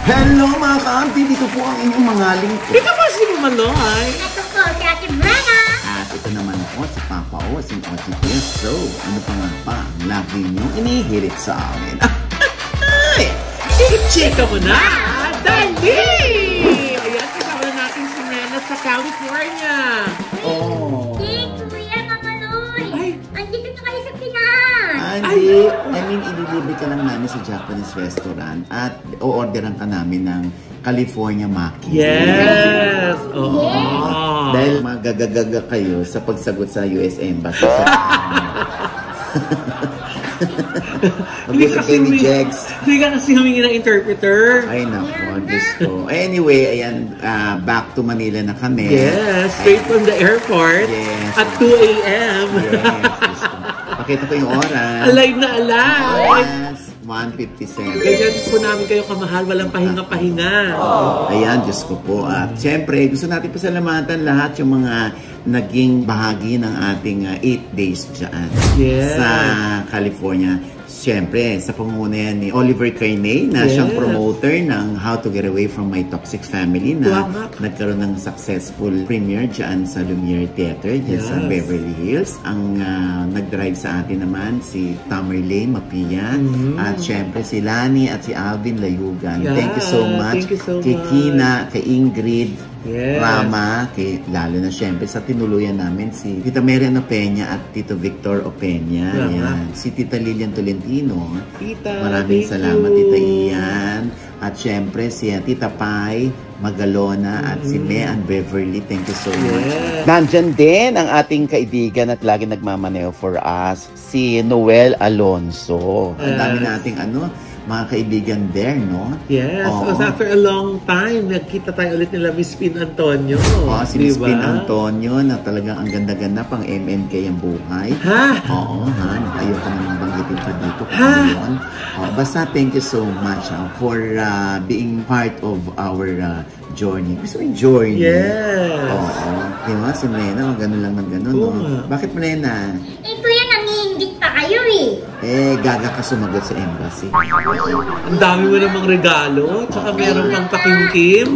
Hello mga ka-auntie! Dito po ang inyong mga lingkod. Dito po si Mama Loy. Ito po si Ate Brenna. At ito naman po si Papa O, si OTP. So, ano pa nga ba ang lagi niyong inihirit sa amin? I-check mo na! Dali! Ayan, kasama na natin si Nena sa California. Oh. Hey, Kuya, Mama Loy. Ay. Andito na kayo sa Pinas. Hindi. I mean, ililibre ka lang namin sa Japanese restaurant at o-orderan ka namin ng California Maki. Yes! Oo. Yes. Dahil magagagaga kayo sa pagsagot sa US Embassy. Mag-usap kayo ni Jex. Hindi ka kasi humingi ng interpreter. Ay, naku, Diyos ko. Anyway, ayan, back to Manila na kami. Yes, straight from the airport. Yes. At 2 a.m. Yes, Diyos ko. Pakita ko yung oras. Alive na alive. Yes, 1:57. Ganyan po namin kayo kamahal, walang pahinga-pahinga. Ayan, Diyos ko po. At syempre, gusto natin pasalamatan lahat yung mga naging bahagi ng ating 8 days dyan sa California. Siyempre, sa pangunguna yan ni Oliver Carney na siyang promoter ng How to Get Away from My Toxic Family na nagkaroon ng successful premiere dyan sa Lumiere Theater dyan sa Beverly Hills. Ang nag-drive sa atin naman si Tamerlane Mapian at siyempre si Lani at si Alvin Layugan. Thank you so much kay Kina, kay Ingrid, Rama, lalo na siyempre sa tinuluyan namin si Tita Marian Opeña at Tito Victor Opeña. Yan. Si Tita Lilian Tolentino. Maraming salamat, Tita Ian. At siyempre si Tita Pai Magalona at si Mean Beverly. Thank you so much. Nandyan din ang ating kaibigan at lagi nagmamaneo for us, si Noel Alonso. Ang dami nating mga kaibigan there, no? Yes, because after a long time, nagkita tayo ulit nila Miss Pin Antonio. Si Miss Pin Antonio na talagang ang ganda-ganda pang MNK ang buhay. Oo, ayoko naman banggitin pa dito kung yun. Basta thank you so much for being part of our journey. Gusto yung journey. Yes. Oo. Diba? Si Mrena, gano'n lang ng gano'n, no? Bakit Mrena? Kuya, nangihinggit pa kayo Gaga ka sumagot sa embassy. Ang dami mo namang regalo. Tsaka meron kang pakimkim.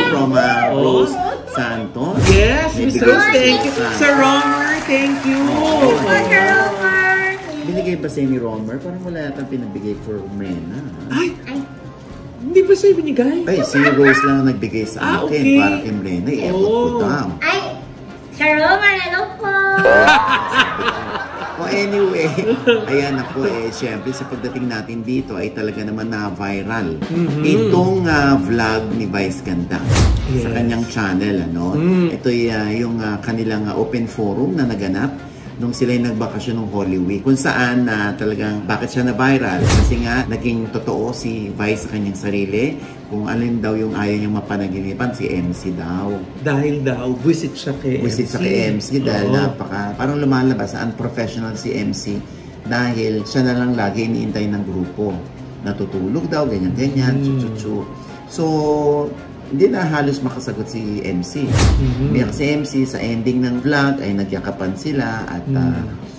From Rose Santos. Yes, Miss Rose, thank you. Sir Romer, thank you. Sir Romer. Binigay ba sa'yo ni Romer? Parang wala yatang pinabigay for Mrena. Ay! Hindi ba sa'yo binigay? Ay, si Rose lang nagbigay sa akin para kay Mrena. I-effort ko daw. Ay, Sir Romer, hello po. Anyway, ayan ako syempre sa pagdating natin dito ay talaga naman na-viral itong vlog ni Vice Ganda sa kanyang channel, Ito yung kanilang open forum na naganap nung sila'y nagbakasyon ng Holy Week, kung saan talagang bakit siya na-viral? Kasi nga, naging totoo si Vice sa kanyang sarili, kung alin daw yung ayaw niyang mapanaginipan, si MC daw. Dahil daw, visit siya kay MC. Visit siya kay MC dahil parang lumalabas na unprofessional si MC dahil siya na lang lagi iniintay ng grupo. Natutulog daw, ganyan-ganyan, chuchu. So, hindi na halos makasagot si MC. Umiyak si MC sa ending ng vlog ay nagyakapan sila at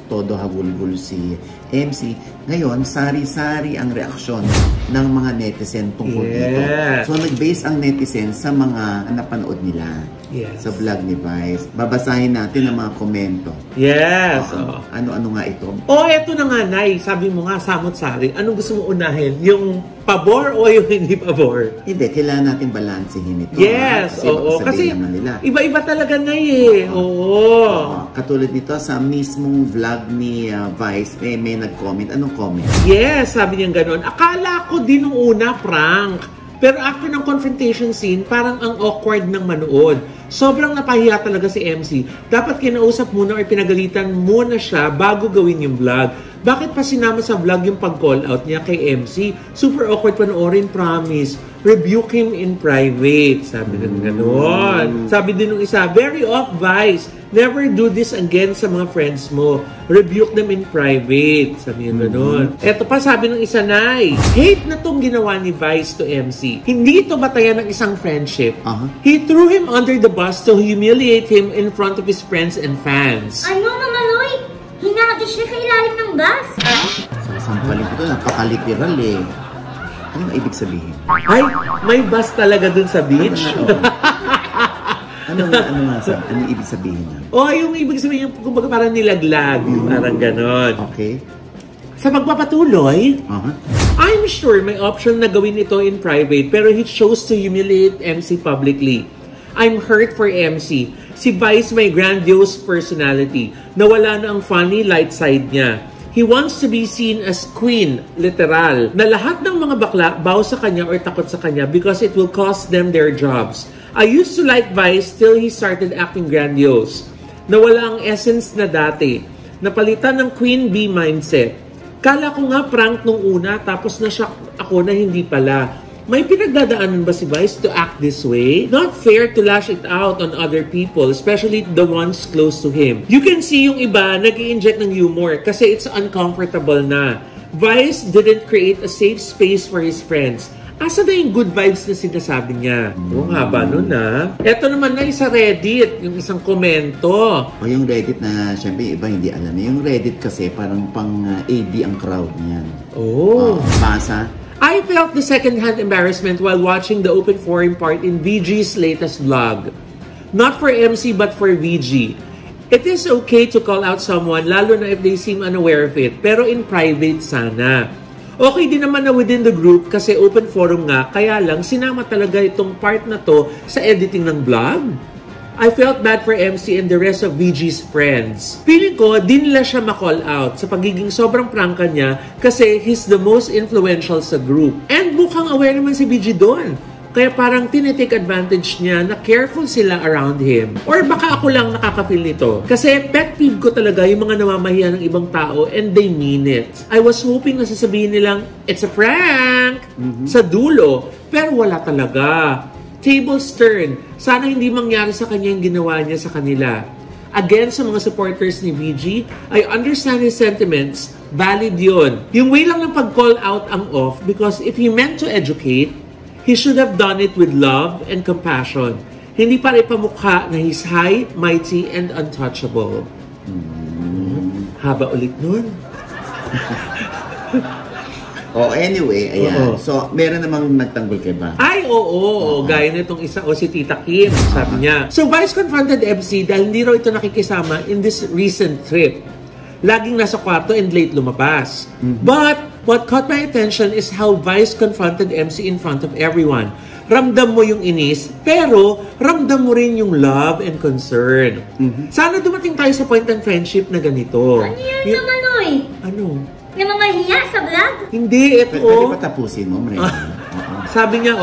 todo hagulgul si MC. Ngayon, sari-sari ang reaksyon ng mga netizen tungkol dito. So, nag-base ang netizen sa mga napanood nila sa vlog ni Vice. Babasahin natin ang mga komento. Yes. Ano-ano nga ito? Eto na nga, Nay. Sabi mo nga, samot-sari. Anong gusto mo unahin? Yung pabor o yung hindi pabor? Hindi, kailangan natin balansehin ito. Yes, kasi iba-iba talaga, Nay, katulad nito sa mismong vlog ni Vice, may nag-comment. Anong comment? Yes, sabi niya gano'n. Akala ko din nung una, prank. Pero after ng confrontation scene, parang ang awkward ng manood. Sobrang napahiya talaga si MC. Dapat kinausap muna or pinagalitan muna siya bago gawin yung vlog. Bakit pa sinama sa vlog yung pag-call out niya kay MC? Super awkward panoorin, promise. Rebuke him in private. Sabi ng gano'n. Sabi din nung isa, very off, Vice. Never do this again sa mga friends mo. Rebuke them in private. Sabi niya gano'n. Eto pa, sabi ng isa, Nay, hate na tong ginawa ni Vice to MC. Hindi ito batayan ng isang friendship. He threw him under the bus to humiliate him in front of his friends and fans. Ano, Mama Loy? Hinagis siya sa ilalim ng bus? Sasampalin ko ito, napaka-literal Anong ibig sabihin? Ay, may bus talaga dun sa beach. Ano ibig sabihin na? Yung ibig sabihin, kumbaga parang nilaglag. Parang ganon. Okay. Sa magpapatuloy, I'm sure may option na gawin ito in private, pero he chose to humiliate MC publicly. I'm hurt for MC. Si Vice may grandiose personality. Nawala na ang funny light side niya. He wants to be seen as queen, literal. Na lahat ng mga bakla baw sa kanya or takot sa kanya because it will cost them their jobs. I used to like Vice till he started acting grandiose. Nawala ang essence na dati. Napalitan ng queen bee mindset. Kala ko nga prank nung una tapos na-shock ako na hindi pala. May pinagdadaanan ba si Vice to act this way? Not fair to lash it out on other people, especially the ones close to him. You can see yung iba nag-i-inject ng humor kasi it's uncomfortable na. Vice didn't create a safe space for his friends. Asa na yung good vibes na sinasabi niya? Oo nga ba nun Eto naman na sa Reddit, yung isang komento. O yung Reddit na syempre iba hindi alam. Yung Reddit kasi parang pang AD ang crowd niyan. Basa. I felt the second-hand embarrassment while watching the open forum part in VG's latest vlog. Not for MC but for VG. It is okay to call out someone lalo na if they seem unaware of it, pero in private sana. Okay din naman na within the group kasi open forum nga, kaya lang sinama talaga itong part na to sa editing ng vlog. I felt bad for MC and the rest of VG's friends. Feeling ko, di nila siya ma-call out sa pagiging sobrang prangka niya kasi he's the most influential sa group. And mukhang aware naman si VG doon. Kaya parang tinitake advantage niya na careful sila around him. Or baka ako lang nakaka-feel nito. Kasi pet peeve ko talaga yung mga namamahiya ng ibang tao and they mean it. I was hoping na sasabihin nilang, it's a prank! Sa dulo. Pero wala talaga. Tables turn. Sana hindi mangyari sa kanya yung ginawa niya sa kanila. Again, sa mga supporters ni VG, I understand his sentiments. Valid yun. Yung way lang ng pag-call out ang off because if he meant to educate, he should have done it with love and compassion. Hindi para ipamukha na he's high, mighty, and untouchable. Haba ulit nun. Anyway, ayan. So, meron namang nagtanggol kay ba? Ay, oo. Gaya nitong isa, si Tita Kim, sabi niya. So, Vice confronted MC dahil hindi raw ito nakikisama in this recent trip. Laging nasa kwarto and late lumabas. But, what caught my attention is how Vice confronted MC in front of everyone. Ramdam mo yung inis, pero ramdam mo rin yung love and concern. Sana dumating tayo sa point ng friendship na ganito. Ano yan naman, Oy? Ano? Namamahiya sa vlog? Hindi, ito Pwede pa tapusin mo, Mrena. Sabi niya,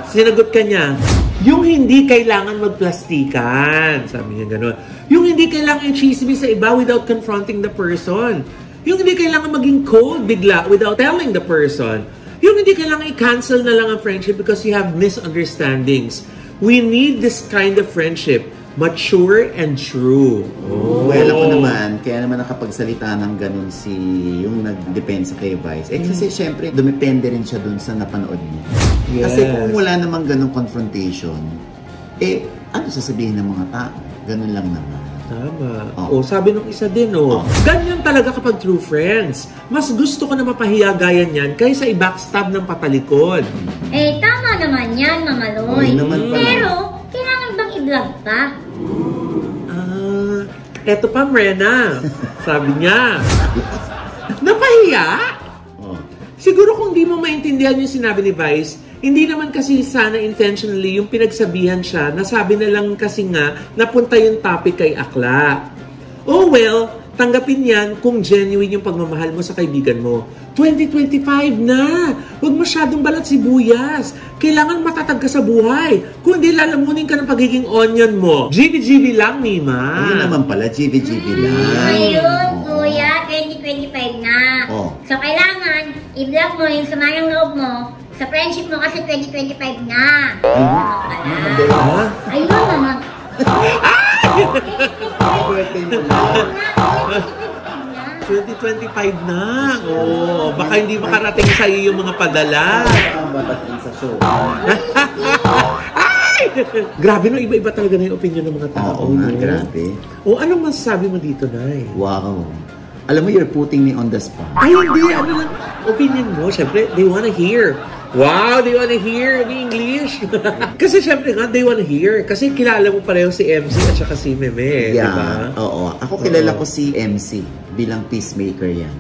sinagot ka niya, yung hindi kailangan magplastikan. Sabi niya gano'n. Yung hindi kailangan i-chismis sa iba without confronting the person. Yung hindi kailangan maging cold bigla without telling the person. Yung hindi kailangan i-cancel na lang ang friendship because you have misunderstandings. We need this kind of friendship. Mature and true. Well, ako naman, kaya naman nakapagsalita ng ganun yung nagdepensa kay Vice. Kasi syempre, dumepende rin siya dun sa napanood niya. Yes. Kasi kung wala namang ganung confrontation, ano sasabihin ng mga tao? Ganun lang naman. Tama. Sabi nung isa din, ganyan talaga kapag true friends. Mas gusto ko na mapahiya gaya niyan kaysa i-backstab ng patalikod. Tama naman yan, Mama Loy. Pero, kailangan bang i-vlog pa? Eto pa, Mrena. Sabi niya. Napahiya? Siguro kung di mo maintindihan yung sinabi ni Vice, hindi naman kasi sana intentionally yung pinagsabihan siya, nasabi na lang kasi nga napunta yung topic kay Akla. Oh well, tanggapin yan kung genuine yung pagmamahal mo sa kaibigan mo. 2025 na! Huwag masyadong balat sibuyas. Kailangan matatag ka sa buhay. Kung hindi, lalamunin ka ng pagiging onion mo. GB-GB lang, Mima. Ayun naman pala, GB-GB lang. Ayun, Kuya, 2025 na. So, kailangan i-vlog mo yung sumayang loob mo sa friendship mo kasi 2025 na. Ayun naman. 2025 na. Baka hindi makarating sa iyo yung mga padala. Sa show. Grabe no, iba-iba talaga na yung opinion ng mga tao. Oo nga, grabe. Anong masasabi mo dito, Nay? Wow. Alam mo, you're putting me on the spot. Ay, hindi. Ano lang opinion mo? Siyempre, they wanna hear Wow, they wanna hear in English. Kasi syempre nga, they wanna hear. Kasi kilala mo pareho si MC at saka si Meme, Yeah, diba? oo. Ako kilala ko si MC bilang peacemaker yan.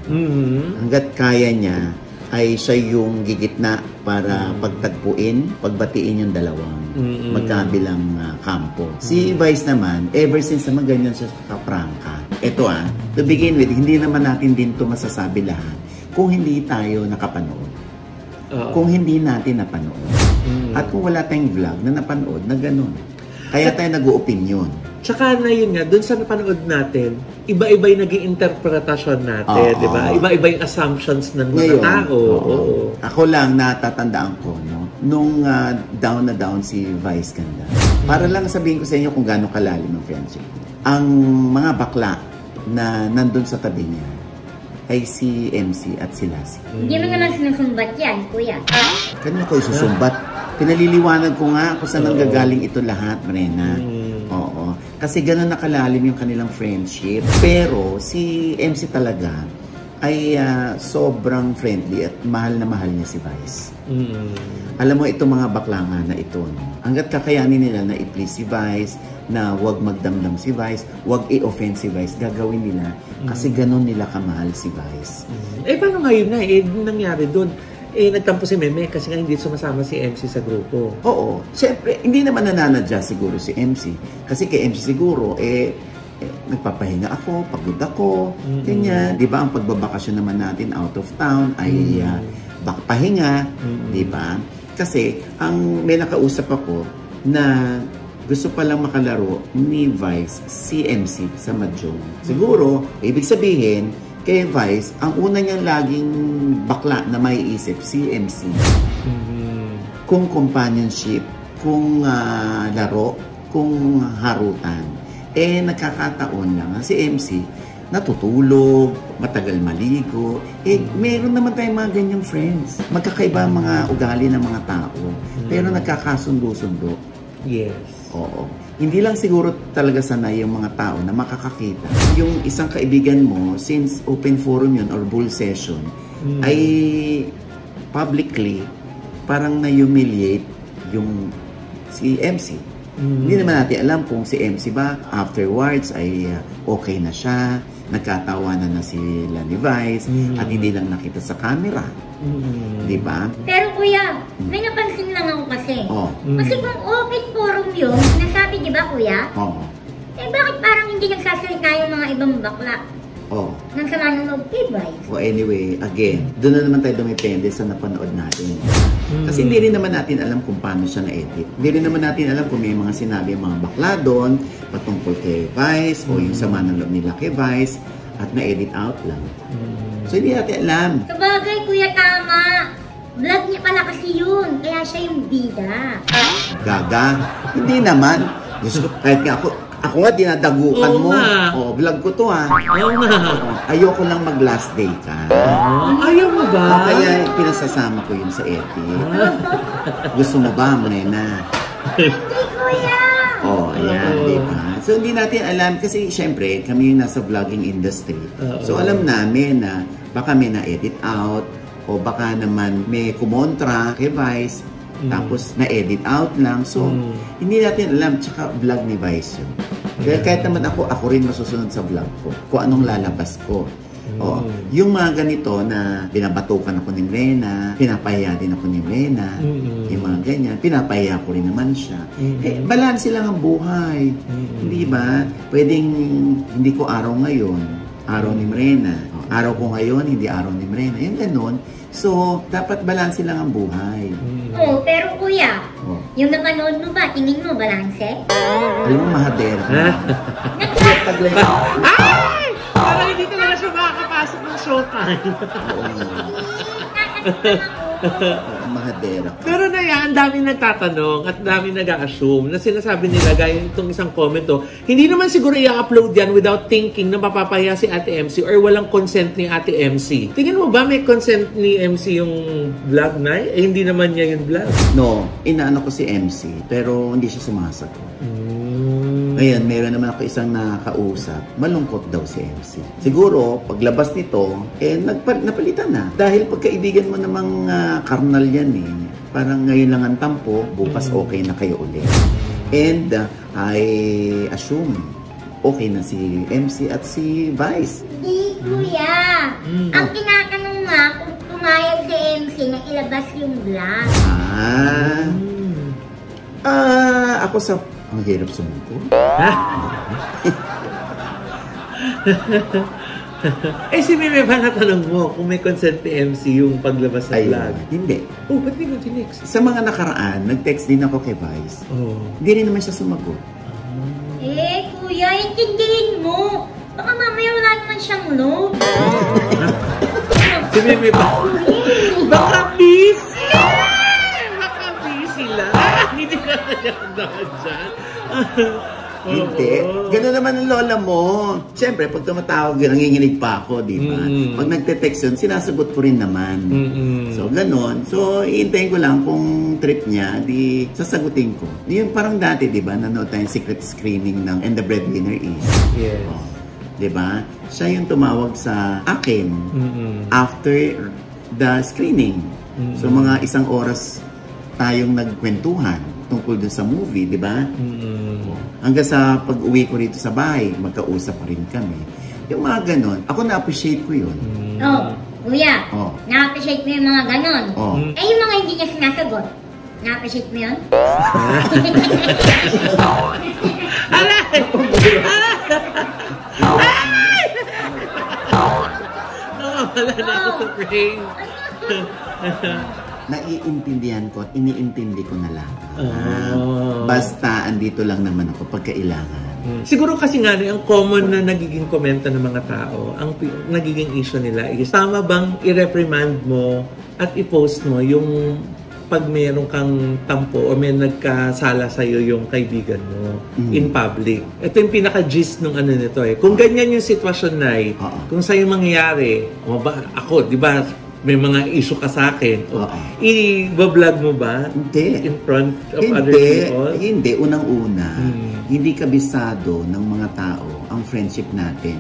Hanggat kaya niya, ay siya yung gigitna para pagtagpuin, pagbatiin yung dalawang magkabilang kampo. Si Vice naman, ever since naman ganyan siya kaprangka. Ito to begin with, hindi naman natin din to masasabi lahat kung hindi tayo nakapanood. Kung hindi natin napanood. At kung wala tayong vlog na napanood na gano'n. Kaya tayo nag-o-opinion. Tsaka na yun nga, dun sa napanood natin, iba-iba yung naging interpretasyon natin, di ba? Iba-iba yung assumptions ng mga tao. Ako lang natatandaan ko, no? Nung down na down si Vice ganda. Para lang sabihin ko sa inyo kung gaano kalalim ang friendship. Ang mga bakla na nandun sa tabi niya ay si MC at si Lassie. Hindi mo naman sinusumbat yan, kuya. Kanina ko isusumbat. Pinaliliwanag ko nga kung saan nanggagaling ito lahat, Marina. Oo. Kasi gano'n nakalalim yung kanilang friendship. Pero si MC talaga ay sobrang friendly at mahal na mahal niya si Vice. Alam mo, itong mga bakla nga na ito, no? Hanggat kakayanin nila na i-please si Vice, na wag magdamdam si Vice, wag i-offend si Vice, gagawin nila kasi gano'n nila kamahal si Vice. Paano ngayon na? Nangyari doon. Nagtampo si Meme kasi nga hindi sumasama si MC sa grupo. Oo. Siyempre, hindi naman nananadya siguro si MC. Kasi kay MC siguro, nagpapahinga ako, pagod ako, ganyan. Di ba, ang pagbabakasyon naman natin out of town ay pahinga, di ba? Kasi, may nakausap ako na gusto palang makalaro ni Vice si MC sa Mahjong. Siguro, ibig sabihin, kay Vice, ang una niyang laging bakla na maiisip, si MC. Kung companionship, kung laro, kung harutan. Nagkakataon lang si MC, natutulog, matagal maligo. Meron naman tayong mga ganyang friends. Magkakaiba ang mga ugali ng mga tao. Pero nagkakasundo-sundo. Yes. Oo. Hindi lang siguro talaga sanay yung mga tao na makakakita. Yung isang kaibigan mo, since open forum yun or bull session, ay publicly parang na-humiliate yung si MC. Hindi naman natin alam kung si MC ba afterwards ay okay na siya, nagkatawanan na sila ni Vice, at hindi lang nakita sa camera. Di ba? Pero kuya, may napansin lang ako kasi. Kasi kung open forum yun, nasabi di ba kuya? Bakit parang hindi nagsasalita yung mga ibang bakla? Nang sama ng loob kay Vice. Anyway, again, doon na naman tayo dumipende sa napanood natin. Kasi hindi rin naman natin alam kung paano siya na-edit. Hindi rin naman natin alam kung may mga sinabi ang mga bakla doon patungkol kay Vice o yung sama ng loob nila kay Vice at na-edit out lang. So, hindi natin alam. Sabagay, kuya, tama. Vlog niya pala kasi yun. Kaya siya yung bida. Gaga? Hindi naman. Gusto, kahit nga ako nga dinadagukan mo. Vlog ko to ayoko lang mag-last day ka. Ayaw mo ba? Kaya pinasasama ko yun sa edit. Gusto mo ba, Marina? Hindi, kuya. Ayan, diba? So, hindi natin alam kasi, syempre, kami yung nasa vlogging industry. So, alam namin na baka may na-edit out o baka naman may kumontra kay Vice tapos na-edit out lang. So, hindi natin alam. Tsaka vlog ni Vice yun. Kaya kahit naman ako rin masusunod sa vlog ko kung anong lalabas ko. Yung mga ganito na binabatukan ako ni Lena, pinapahiya din ako ni Lena, yung mga ganyan, pinapahiya ko rin naman siya. Balanse lang ang buhay. Hindi ba? Pwedeng hindi ko araw ngayon, araw ni Lena. Araw ko ngayon, hindi araw ni Lena. Yung ganun. So, dapat balanse lang ang buhay. Pero kuya, yung napanood mo ba, tingin mo balanse? Alam mo, mahadera. Parang hindi talaga siya makakapasok ng showtime. Mahadera. Pero na yan, ang daming nagtatanong at daming nag-a-assume na sinasabi nila, gaya itong isang comment hindi naman siguro i-upload yan without thinking na mapapahiya si Ate MC or walang consent ni Ate MC. Tingin mo ba may consent ni MC yung vlog na? Hindi naman niya yung vlog. No, inaano ko si MC pero hindi siya sumasagot. Ngayon, meron naman ako isang nakakausap, malungkot daw si MC. Siguro, paglabas nito, napalitan na. Dahil pagkaibigan mo namang karnal yan parang ngayon lang ang tampo, bukas okay na kayo ulit. And I assume, okay na si MC at si Vice. Hindi, kuya. Ang tinatanong nga, kung pumayag si MC na ilabas yung vlog. Ako sa... Ang hirap sumuko. Si Meme ba natanong mo kung may consent ni MC yung paglabas ng vlog? Hindi. Ba't di mo tinext? Sa mga nakaraan, nag-text din ako kay Vice. Hindi rin naman siya sumagot. Kuya, intindihin mo. Baka mamaya wala naman siyang love. Si Meme ba? Baka busy! Baka busy lang. Hindi na nangyari dyan. Hindi. Gano'n naman ang lola mo. Siyempre, pag tumatawag, nanginginig pa ako, di ba? Pag nagte-text yun, sinasagot ko rin naman. So, gano'n. So, iintayin ko lang kung trip niya, di sasagutin ko. Yung parang dati, di ba? Nanood tayong secret screening ng And the Breadwinner Is. Yes. Di ba? Siya yung tumawag sa akin after the screening. So, mga isang oras tayong nagkwentuhan tungkol dun sa movie, di ba? Hanggang sa pag-uwi ko rito sa bahay, magkausap pa rin kami. Yung mga ganon, ako na-appreciate ko yun. Kuya, na-appreciate mo yung mga ganon. Yung mga hindi niya sinasagot, na-appreciate mo yun? Wala na ako sa prank. Naiintindihan ko at iniintindi ko na lang. Basta andito lang naman ako pagkailangan. Siguro kasi nga ang common na nagiging komento ng mga tao, ang nagiging issue nila is, tama bang i-reprimand mo at i-post mo yung pag mayroon kang tampo o may nagkasala sa'yo yung kaibigan mo in public? Ito yung pinaka-gist ng ano nito Kung ganyan yung sitwasyon na kung sa'yo mangyayari, ako, di ba, may mga issue ka sa akin. I-vlog mo ba? Hindi. In front of other people? Hindi. Unang-una, hindi kabisado ng mga tao ang friendship natin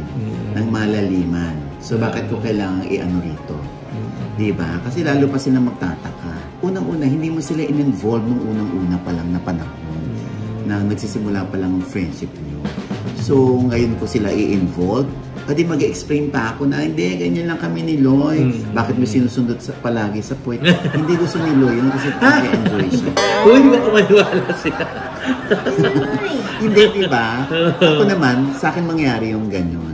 ng malaliman. So, bakit ko kailangan i-ano rito? Diba? Kasi lalo pa sila magtataka. Unang-una, hindi mo sila in-involve nung unang-una pa lang na panahon na nagsisimula pa lang ang friendship niyo. So, ngayon ko sila i-involve. Pwede mag-explain pa ako na, hindi, ganyan lang kami ni Loy. Bakit mo sinusundot palagi sa puwet? Hindi gusto ni Loy yun kasi nag-enjoy siya. Uy, baka maniwala siya. Hindi, diba? Ako naman, sa akin mangyari yung ganyan.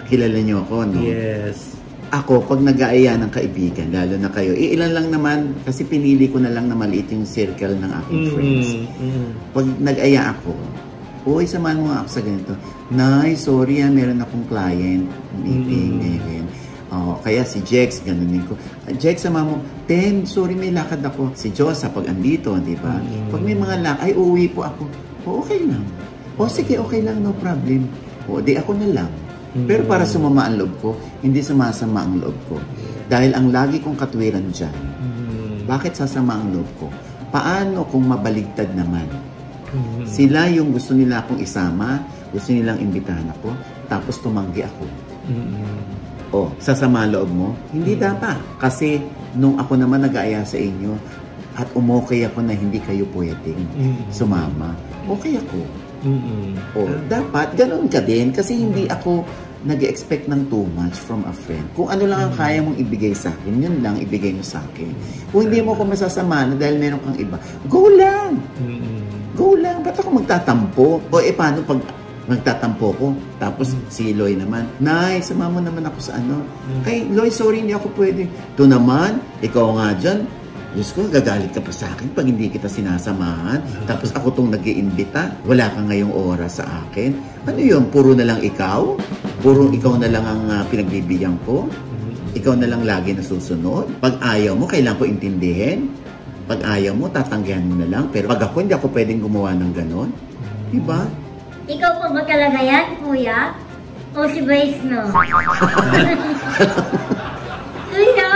Kilala niyo ako, no? Yes. Ako, pag nag-aaya ng kaibigan, lalo na kayo, ilan lang naman, kasi pinili ko na lang na maliit yung circle ng aking friends. Pag nag-aya ako, uy, samahan mo ako sa ganito. Nay, sorry meron akong client, meeting, ganyan. Kaya si Jex, ganunin ko. Jex, sama mo, Ten, sorry, may lakad ako. Si Josa, pag andito, di ba? Pag may mga lakad, ay, uuwi po ako. Okay lang. Sige, okay lang, no problem. Di ako na lang. Pero para sumama ang loob ko, hindi sumasama ang loob ko. Dahil ang lagi kong katwiran dyan, bakit sasama ang loob ko? Paano kung mabaligtad naman? Sila yung gusto nila akong isama, gusto nilang imbitahan ako, tapos tumanggi ako. Sasama loob mo? Hindi dapat. Kasi nung ako naman nag-aaya sa inyo, at umokay ako na hindi kayo pwedeng sumama, okay ako. Dapat ganun ka din kasi hindi ako nag-expect ng too much from a friend. Kung ano lang ang kaya mong ibigay sa akin, yun lang ibigay mo sa akin. Kung hindi mo ako masasama na dahil meron kang iba, go lang! Go lang! Ba't ako magtatampo? Paano pag magtatampo ko? Tapos si Loy naman, Nay, sama mo naman ako sa ano. Kay Loy, sorry, hindi ako pwede. Ito naman, ikaw nga dyan, Diyos ko, gagalit ka pa sa akin pag hindi kita sinasamahan. Tapos ako tong nag-iimbita. Wala ka ngayong oras sa akin. Ano yun? Puro na lang ikaw? Puro ikaw na lang ang pinagbibigyan ko? Ikaw na lang lagi nasusunod? Pag ayaw mo, kailangan ko intindihin? Pag ayaw mo, tatanggihan mo na lang. Pero pag ako, hindi ako pwedeng gumawa ng ganon. Diba? Ikaw pa ba talaga yan, kuya? O si Vice, no? Kuya!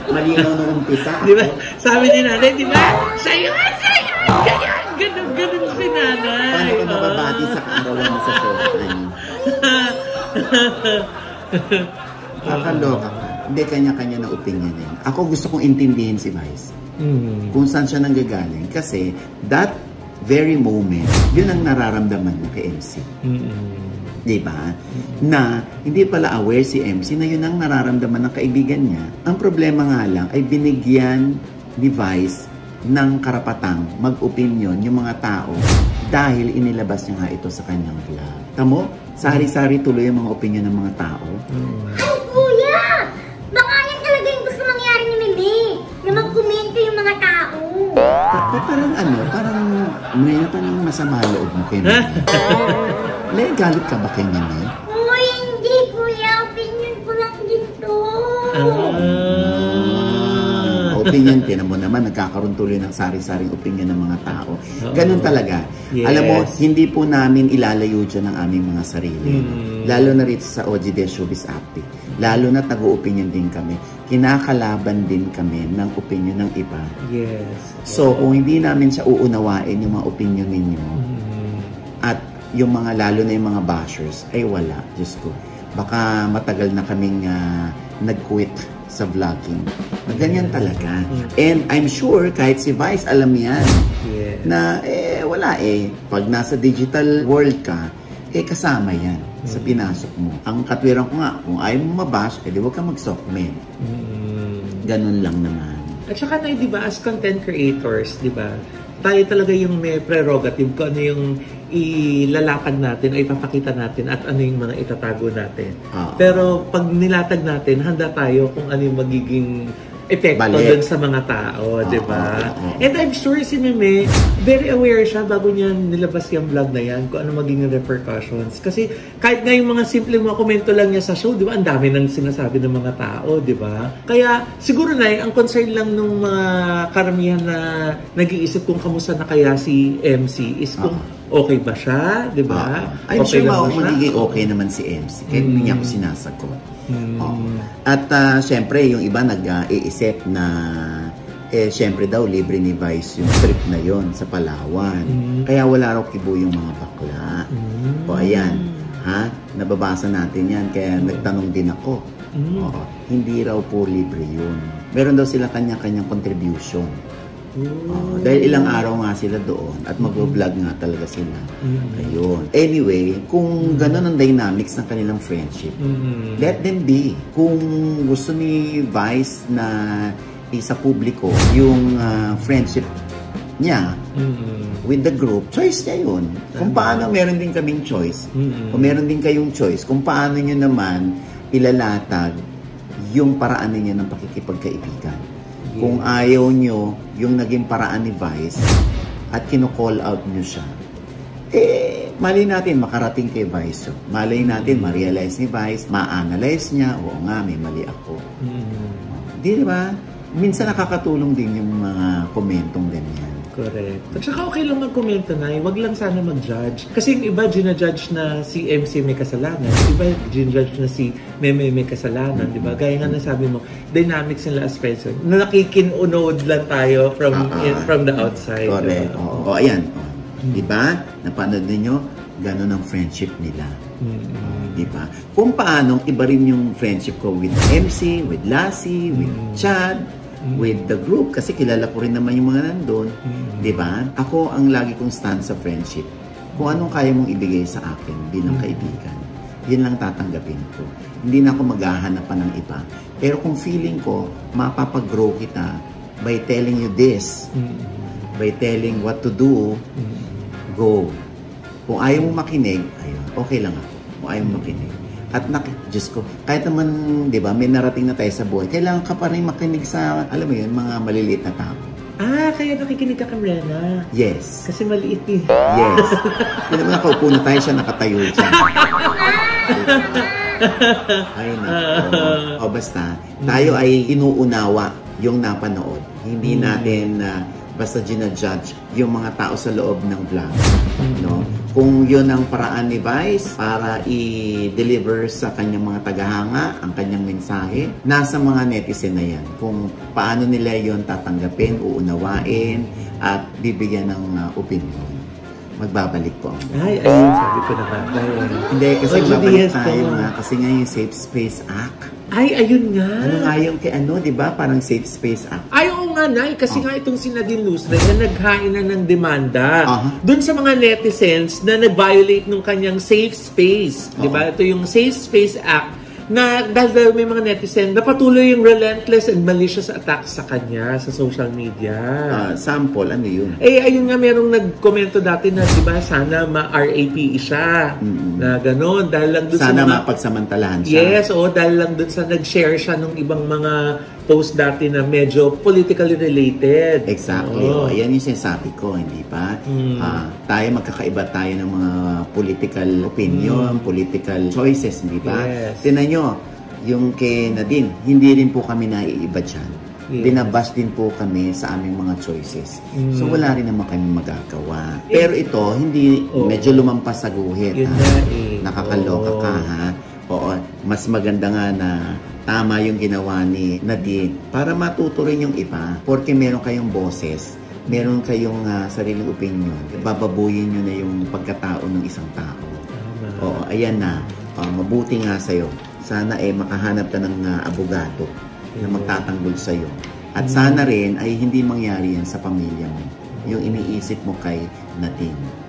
Malinaw nung umpisa. Diba? Sabi ni nanay, diba? Sa'yo! Sa'yo! Ganyan! Ganun si nanay. Paano ka mababati sa kaarawan mo sa showtime? Kakaloka ka. Hindi, kanya-kanya na opinion yan. Ako gusto kong intindihin si Vice. Kung saan siya nanggagaling. Kasi that very moment, yun ang nararamdaman mo kay MC. Diba? Na hindi pala aware si MC na yun ang nararamdaman ng kaibigan niya. Ang problema nga lang ay binigyan ni Vice ng karapatang mag-opinion yung mga tao dahil inilabas niya nga ito sa kanyang vlog. Tamo, sari-sari tuloy ang mga opinion ng mga tao. Ay, kuya! Baka yan talaga yung gusto mangyari ni Mimi. Na mag-komento yung mga tao. Parang may parang masama loob mo kay Mimi. Galit ka ba kay Mimi? Uy, hindi kuya. Opinion ko lang din to. Opinion, tinan mo naman, nagkakaroon tuloy ng sari-saring opinion ng mga tao. Ganun talaga. Yes. Alam mo, hindi po namin ilalayo dyan ang aming mga sarili. Lalo na rito sa OGD Showbiz Active. Lalo na tago-opinion din kami. Kinakalaban din kami ng opinion ng iba. Yes. So, kung hindi namin siya uunawain yung mga opinion ninyo, at yung mga, lalo na yung mga bashers, ay wala. Diyos ko. Baka matagal na kaming nag-quit sa vlogging. Ganyan talaga. And I'm sure kahit si Vice alam yan na wala pag nasa digital world ka, kasama yan sa pinasok mo. Ang katwiran ko nga, kung ayaw mo mabash, di huwag ka mag-sokmen. Ganun lang naman. At saka na, di ba, as content creators, di ba, tayo talaga yung may prerogative kung ano yung ilalatag natin, ay ipapakita natin at ano yung mga itatago natin. Pero pag nilatag natin, handa tayo kung ano yung magiging epekto dun sa mga tao, di ba? And I'm sure si Meme, very aware siya bago niya nilabas yung vlog na yan, kung ano magiging repercussions. Kasi kahit nga yung mga simple mga komento lang niya sa show, di ba, ang dami nang sinasabi ng mga tao, di ba? Kaya siguro na ang concern lang ng mga karamihan na nag-iisip kung kamusta na kaya si MC is kung okay ba siya, di ba? I'm sure magiging okay naman si MC. Kaya hindi niya ako sinasagot. At syempre, yung iba nag-iisip na syempre daw, libre ni Vice yung trip na yon sa Palawan. Kaya wala raw kibo yung mga bakla. O ayan, nababasa natin yan. Kaya nagtanong din ako. Hindi raw po libre yun. Meron daw sila kanya-kanyang contribution. Dahil ilang araw nga sila doon at mag-vlog nga talaga sila. Ayun. Anyway, kung gano'n ang dynamics ng kanilang friendship, let them be. Kung gusto ni Vice na isa publiko yung friendship niya with the group, choice niya yun. Kung paano meron din kaming choice. Kung meron din kayong choice, kung paano nyo naman ilalatag yung paraan niya ng pakikipagkaibigan. Kung ayaw nyo yung naging paraan ni Vice at kino-call out nyo siya, malay natin makarating kay Vice. Malay natin ma-realize ni Vice, ma-analyze niya, oo nga, may mali ako. Di ba? Minsan nakakatulong din yung mga komentong ganyan. Correct. At saka okay lang mag-komento na, wag lang sana mag-judge. Kasi yung iba, ginajudge na si MC may kasalanan. Yung iba, ginajudge na si Meme may kasalanan. Diba? Gaya nga nasabi mo, dynamics nila as friends. Na nakikinunod lang tayo from the outside. Correct. Diba? O ayan. Diba? Napanood ninyo, gano'n ang friendship nila. Diba? Kung paano, iba rin yung friendship ko with MC, with Lassie, with Chad, with the group, kasi kilala ko rin naman yung mga nandun. Diba? Ako ang lagi kong stand sa friendship. Kung anong kaya mong ibigay sa akin bilang kaibigan, yun lang tatanggapin ko. Hindi na ako maghahanapan ng iba. Pero kung feeling ko, mapapag-grow kita by telling you this, by telling what to do, go. Kung ayaw mo makinig, ayun, okay lang ako. Kung ayaw mo makinig. At Diyos ko, kahit naman, di ba, may narating na tayo sa buhay, kailangan ka pa rin makinig sa, alam mo yun, mga maliliit na tao. Kaya nakikinig ka kay Rena? Yes. Kasi maliit eh. Yes. Kaya naman nakaupo na tayo, siya nakatayo siya. Ay, nako. O basta, tayo ay inuunawa yung napanood. Hindi natin basta ginajudge yung mga tao sa loob ng vlog. No? Kung yun ang paraan ni Vice para i-deliver sa kanyang mga tagahanga ang kanyang mensahe, nasa mga netizen na yan. Kung paano nila yun tatanggapin, uunawain, at bibigyan ng opinion. Magbabalik po ako. Ay, ayun, sabi ko na ba? Hindi, kasi babalik tayo nga. Kasi nga yung Safe Space Act. Ay, ayun nga. Ano nga yung kay di ba? Parang Safe Space Act. Ay, oo nga, Nay. Kasi nga itong si Nadine Lustre na naghain na ng demanda dun sa mga netizens na nag-violate ng kanyang safe space. Di ba? Ito yung Safe Space Act na dahil may mga netizen na patuloy yung relentless and malicious attacks sa kanya sa social media. Sample, ano yun? Eh, ayun nga, merong nagkomento dati na, di ba, sana ma-RAPE siya. Na gano'n. Dahil lang dun sana sa mga mapagsamantalahan siya. Yes, dahil lang dun sa nag-share siya ng ibang mga post dati na medyo politically related. Exactly. Ayan yung sinasabi ko, hindi ba? Tayo, magkakaiba tayo ng mga political opinion, political choices, hindi ba? Yes. Tinan nyo, yung kay Nadine, hindi rin po kami naiiba dyan. Yes. Binabash din po kami sa aming mga choices. So wala rin naman kami magagawa. Pero ito, hindi medyo lumampas sa guhit. Nakakaloka ka, ha? Oo, mas maganda nga na tama yung ginawa ni Nadine para matuto rin yung iba. Porque meron kayong boses, meron kayong sariling opinion. Bababuyin nyo na yung pagkatao ng isang tao. Oo, ayan na. Mabuti nga sa'yo. Sana makahanap ka ng abogado na magtatanggol sa'yo. At sana rin ay hindi mangyari yan sa pamilya mo. Yung iniisip mo kay Nadine.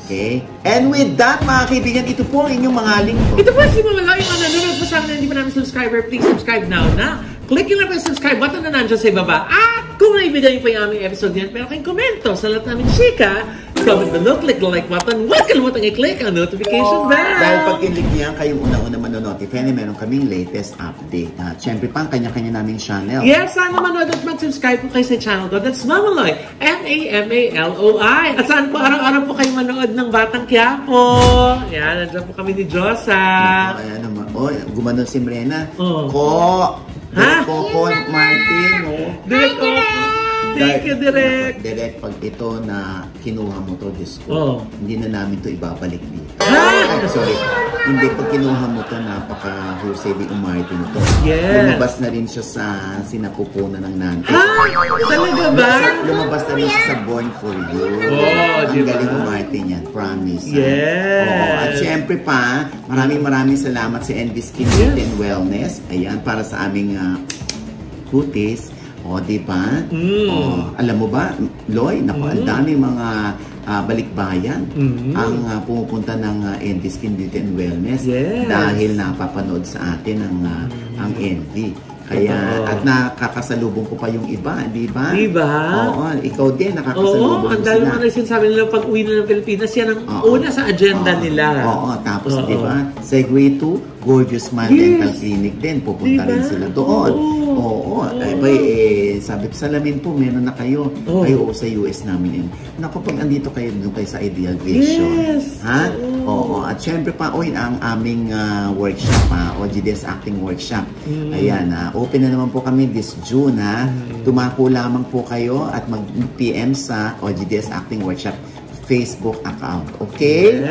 Okay? And with that, mga kaibigan, ito po ang inyong mga link ko. Ito po si Mama Loy, mga nanonood po sa amin na hindi pa namin subscriber. Please subscribe now na. Click yung subscribe button na nandiyan sa ibaba. At kung naibigay po yung aming episode yan, pero kayong komento sa lahat namin chika, comment below, click the like button, huwag kalimutang i-click ang notification bell. Dahil pag kinlik niya, kayong una-una manonotify na meron kaming latest update. Siyempre pa, ang kanya-kanya naming channel. Yes, sana manood at mag-subscribe po kayo sa channel ko. That's Mama Loy, M-A-M-A-L-O-I. At saan po araw-araw po kayo manood ng Batang Quiapo. Yan, nandiyan po kami ni Josa. Ayan naman. Gumanon si Mrena. Ko! Ha? Coco Martin, Direct ko. Thank you, Direct. Direct, pag ito na kinuha mo to, Diyos ko, hindi na namin to ibabalik dito. Ha? Sorry. Hindi, pag kinuha mo to, napaka-husay di Martin ito. Yes. Lumabas na rin siya sa sinapupunan ng nanay. Ha? Talaga ba? Lumabas na rin siya sa Born for You. Ang galing Martin yan, promise. Yes. At syempre pa, maraming salamat sa NB Skin Beauty and Wellness. Ayan, para sa aming cuties. Diba? Alam mo ba, Loy, ang dami mga balikbayan ang pumupunta ng NB Skin Beauty and Wellness dahil napapanood sa atin ang NB. Kaya, at nakakasalubong ko pa yung iba, di ba? Di ba? Oo, ikaw din, nakakasalubong mo sila. Ang dami mga sinasabi nila pag uwi na ng Pilipinas, yan ang una sa agenda nila. Tapos di ba, segue to Gorgeous Smile Dental Clinic din, pupunta rin sila doon. Sabi ko, salamin po, meron na kayo. Kayo sa US namin yun. Naku, pag andito kayo, doon kayo sa Ideal Vision. Yes! Ha? At syempre pa, ang aming workshop, OGDS Acting Workshop. Ayan, open na naman po kami this June, ha? Tumako lamang po kayo at mag-PM sa OGDS Acting Workshop Facebook account. Okay?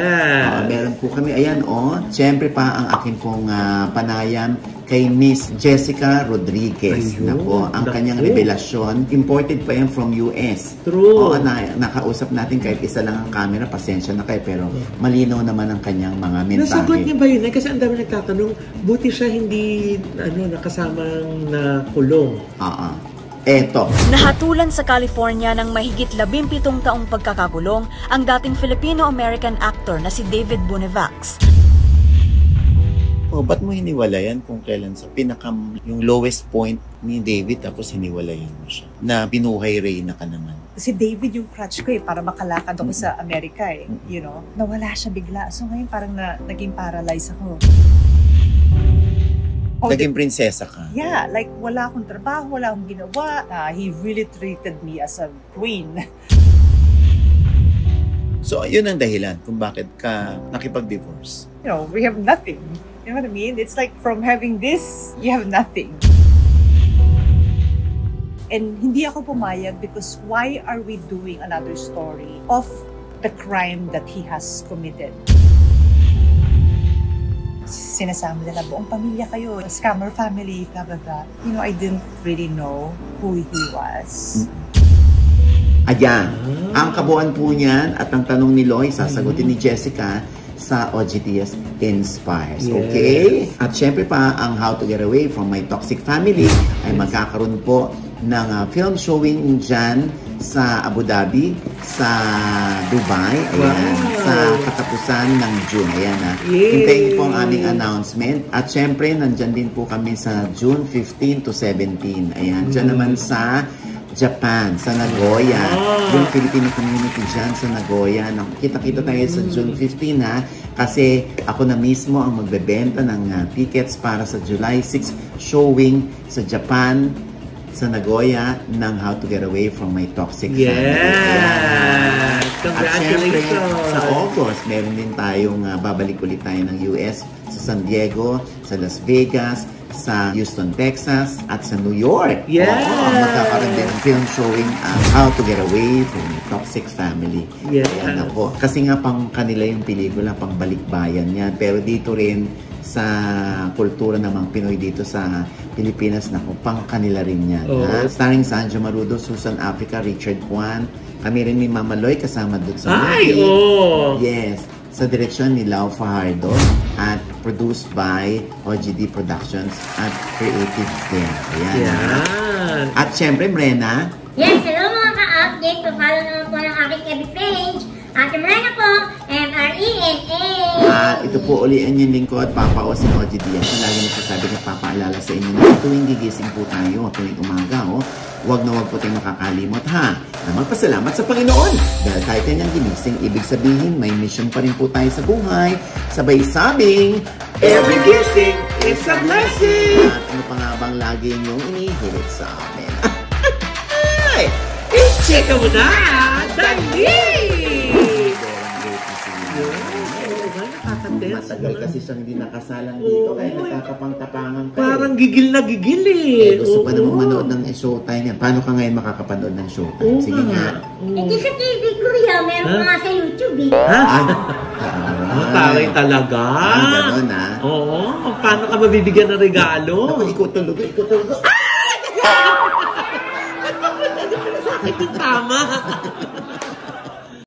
Meron po kami. Ayan, syempre pa ang akin pong panayam kay Miss Jessica Rodriguez. Ang kanyang revelasyon. Imported pa yan from US. True. Nakausap natin kahit isa lang ang camera. Pasensya na kayo. Pero malinaw naman ang kanyang mga mensahe. Nasagot niya ba yun? Kasi ang dami nagtatanong, buti siya hindi nakasamang na kulong. Eto. Nahatulan sa California ng mahigit 17 taong pagkakakulong ang dating Filipino-American actor na si David Bonevax. Ba't mo hiniwalayan kung kailan sa yung lowest point ni David tapos hiniwalayan mo siya? Na binuhay Reyna ka naman. Si David yung crutch ko para makalakad ako sa Amerika you know. Nawala siya bigla. So ngayon parang naging paralyzed ako. Naging prinsesa ka? Yeah, like wala akong trabaho, wala akong ginawa. He really treated me as a queen. So, yun ang dahilan kung bakit ka nakipag-divorce. You know, we have nothing. You know what I mean? It's like from having this, you have nothing. And hindi ako pumayag because why are we doing another story of the crime that he has committed? Sinasama nila, buong pamilya kayo, scammer family, blah, blah, blah. You know, I didn't really know who he was. Ayan, ang kabuuan po niyan at ang tanong ni Loy, sasagutin ni Jessica sa OGTS Inspires. Okay? At syempre pa, ang How to Get Away from My Toxic Family ay magkakaroon po ng film showing dyan sa Abu Dhabi, sa Dubai, ayan, sa katapusan ng June. Ayan na. Hintayin po ang aming announcement. At syempre, nandyan din po kami sa June 15 to 17. Ayan, dyan naman sa Japan, sa Nagoya. Yung Filipino community dyan sa Nagoya. Kita-kita tayo sa June 15 ha. Kasi ako na mismo ang magbebenta ng tickets para sa July 6 showing sa Japan, sa Nagoya ng How to Get Away from My Toxic Family. Yes! Congratulations! At syempre, sa August, meron din tayong babalik ulit tayo ng US, sa San Diego, sa Las Vegas, sa Houston, Texas, at sa New York. Yes! Magkakaroon din ng film showing How to Get Away from My Toxic Family. Yes! Ayan ako. Kasi nga pang kanila yung pelikula, pang balikbayan yan. Pero dito rin sa kultura ng mga Pinoy dito sa Pilipinas, na pang kanila rin yan. Starring Sanjo Marudo, Susan Africa, Richard Juan. Kami rin ni Mama Loy kasama doon sa movie. Yes. Sa direksyon ni Lau Fajardo at produced by OGD Productions at Creative Den. Ayan. At syempre, Mrena. Yes, hello mga ka-update. Follow naman po ng aking FB page. Ate Mrena po, M-R-E-N-A. At ito po uli ang inyong lingkod, Papa O, si OG Diaz. Na lagi nagsasabi na papaalala sa inyo na tuwing gigising po tayo, tuwing umaga, huwag na huwag po tayong makakalimot ha, na magpasalamat sa Panginoon. Dahil tayo kanyang ginising, ibig sabihin may mission pa rin po tayo sa buhay. Sabay sabing, every gising is a blessing! At ano pa nga bang lagi niyong inihilit sa amin? I-check mo na! Dali! Matagal kasi siyang hindi nakasalang dito, kaya nagkakapang-tapangan kayo. Parang gigil na gigil eh. Gusto pa naman manood ng showtime yan. Paano ka ngayon makakapanood ng showtime? Sige nga. Hindi sa TV ko yan, meron pa nga sa YouTube eh. Taray talaga. Ganon ha. Oo. Paano ka mabibigyan ng regalo? Naku, ikaw talaga. Tama.